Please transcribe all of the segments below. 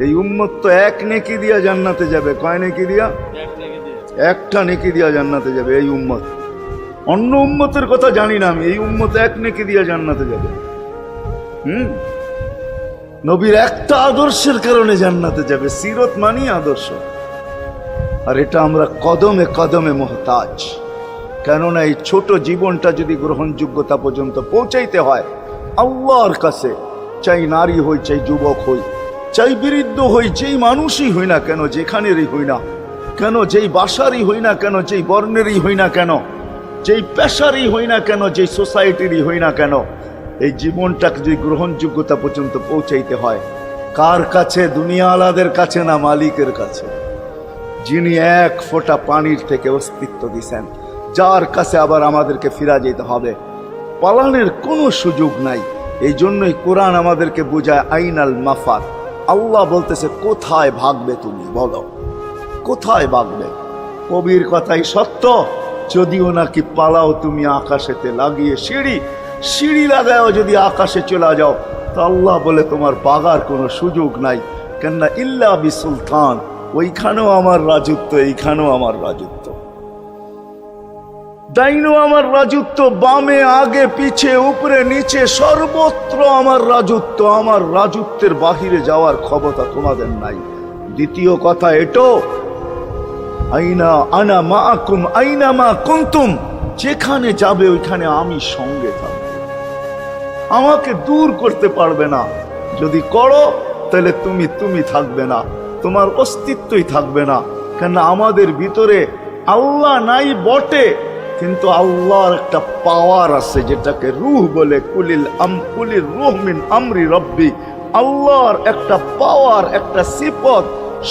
এই উম্মত তো এক নেকি দিয়া জান্নাতে যাবে। কয় নেকি দিয়া? একটা নেকি দিয়া জান্নাতে যাবে এই উম্মত। অন্য উম্মতের কথা জানি না আমি, এই উম্মত এক নেকি দিয়া জান্নাতে যাবে। নবীর একটা আদর্শের কারণে জান্নাতে যাবে। সিরত মানি আদর্শ, আর এটা আমরা কদমে কদমে মুহতাজ। কেননা এই ছোট জীবনটা যদি গ্রহণযোগ্যতা পর্যন্ত পৌঁছাইতে হয় আল্লাহর কাছে, চাই নারী হই, চাই যুবক হই, চাই বৃদ্ধ হই, যেই মানুষই হই না কেন, যেখানেরই হই না কেন, যেই বাসারই হই না কেন, যেই বর্ণেরই হই না কেন, যেই পেশারই হই না কেন, যেই সোসাইটিরই হই না কেন, এই জীবনটাকে যদি গ্রহণযোগ্যতা পর্যন্ত পৌঁছাইতে হয় কার কাছে? দুনিয়া আলাদের কাছে না, মালিকের কাছে, যিনি এক ফোঁটা পানির থেকে অস্তিত্ব দিছেন, যার কাছে আবার আমাদেরকে ফিরা যেতে হবে। পালানোর কোনো সুযোগ নাই। এই জন্যই কোরআন আমাদেরকে বোঝায় আইনাল মাফার। আল্লাহ বলতেছে কোথায় ভাগবে তুমি, বলো কোথায় ভাগবে? কবির কথাই সত্য, যদিও নাকি পালাও তুমি আকাশেতে লাগিয়ে সিঁড়ি লাগাও, যদি আকাশে চলে যাও তো আল্লাহ বলে তোমার বাগার কোনো সুযোগ নাই। কেননা ইল্লা বি সুলতান, ওইখানেও আমার রাজত্ব, এইখানেও আমার রাজত্ব, ডাইনো আমার রাজত্ব, বামে আগে পিছে উপরে নিচে সর্বত্র আমার রাজত্ব। আমার রাজত্বের বাহিরে যাওয়ার ক্ষমতা তোমাদের নাই। দ্বিতীয় কথা এটো, আইনা আনা মাআকুম আইনা মা কুনতুম, যেখানে যাবে ওইখানে আমি সঙ্গে থাকব, আমাকে দূর করতে পারবে না। যদি করো তাহলে তুমি থাকবে না, তোমার অস্তিত্বই থাকবে না। কেন আমাদের ভিতরে আল্লাহ নাই বটে, কিন্তু আল্লাহর একটা পাওয়ার আছে যেটাকে রূহ বলে। কুলির রূহ মিন আমরি রব্বি, আল্লাহর একটা পাওয়ার, একটা সিফত,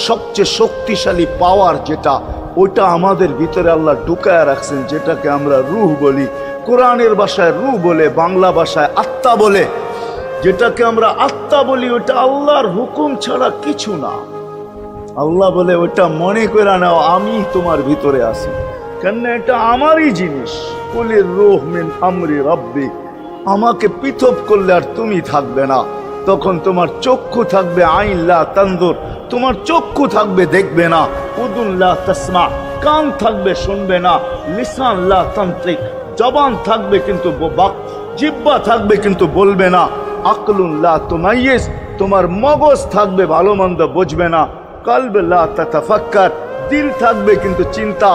সবচেয়ে শক্তিশালী পাওয়ার যেটা, ওইটা আমাদের ভিতরে আল্লাহ ঢুকায় রাখছেন, যেটাকে আমরা রূহ বলি। কোরআনের ভাষায় রূহ বলে, বাংলা ভাষায় আত্মা বলে। যেটাকে আমরা আত্মা বলি ওটা আল্লাহর হুকুম ছাড়া কিছু না। আল্লাহ বলে ওটা মনে করে নাও আমি তোমার ভিতরে আছি, কেন এটা আমারই জিনিস। কুলির রূহ মিন আমরি রব্বি, আমাকে পৃথক করলে আর তুমি থাকবে না। তখন তোমার চক্ষু থাকবে আইন লা তানজুর, তোমার চক্ষু থাকবে দেখবে না। উদুন লা তাসমা, কান থাকবে শুনবে না। লিসান লা তান্ত্রিক, জবান থাকবে কিন্তু জিহ্বা থাকবে কিন্তু বলবে না। আকলুন লা তুমাইয়িজ, তোমার মগজ থাকবে ভালো মন্দ বুঝবে না। কলব লা তাতাফাক্কার, দিল থাকবে কিন্তু চিন্তা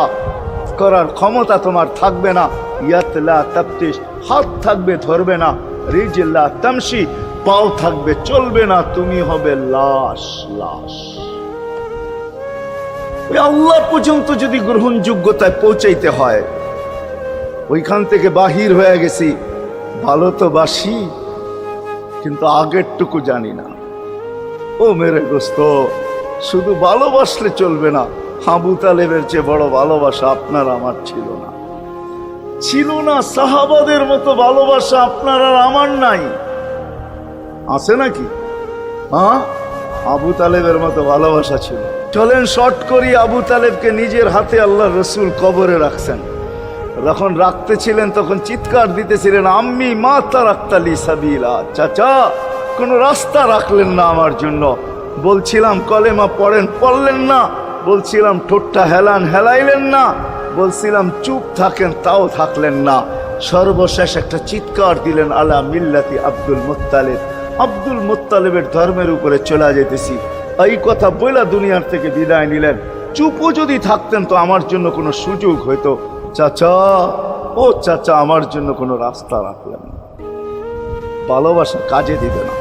করার ক্ষমতা তোমার থাকবে না। ইয়াত লা তাফতিশ, হাত থাকবে ধরবে না। রিজল লা তামশি, পাও থাকবে চলবে না। তুমি হবে লাশ। ওই আল্লাহ পর্যন্ত যদি গ্রহণযোগ্যতায় পৌঁছাইতে হয়, ওইখান থেকে বাহির হয়ে গেছি। ভালো তো বাসি, কিন্তু আগেরটুকু জানি না। ও মেরে দোস্ত, শুধু ভালোবাসলে চলবে না। আবু তালেবের চেয়ে বড় ভালোবাসা আপনার আমার ছিল না। সাহাবাদের মতো ভালোবাসা আপনার আর আমার নাই। আছে নাকি? হ্যাঁ, আবু তালেবের মতো ভালোবাসা ছিল। চলেন শর্ট করি। আবু তালেবকে নিজের হাতে আল্লাহ রসুল কবরে রাখছেন। যখন রাখতেছিলেন তখন চিৎকার দিতেছিলেন, আম্মি মা তারাক্তালি সাবিলা, চাচা কোনো রাস্তা রাখলেন না আমার জন্য। বলছিলাম কলেমা পড়লেন না। বলছিলাম ঠোঁটটা হেলাইলেন না। বলছিলাম চুপ থাকেন, তাও থাকলেন না। সর্বশেষ একটা চিৎকার দিলেন, আলা মিল্লাতি আব্দুল মুত্তালিব, আব্দুল মুত্তালিবের ধর্মের উপরে চলে যেতেছি। এই কথা বইলা দুনিয়ার থেকে বিদায় নিলেন। চুপও যদি থাকতেন তো আমার জন্য কোনো সুযোগ হইতো। চাচা, ও চাচা, আমার জন্য কোনো রাস্তা রাখলেন না। ভালোবাসা কাজে দিবে না।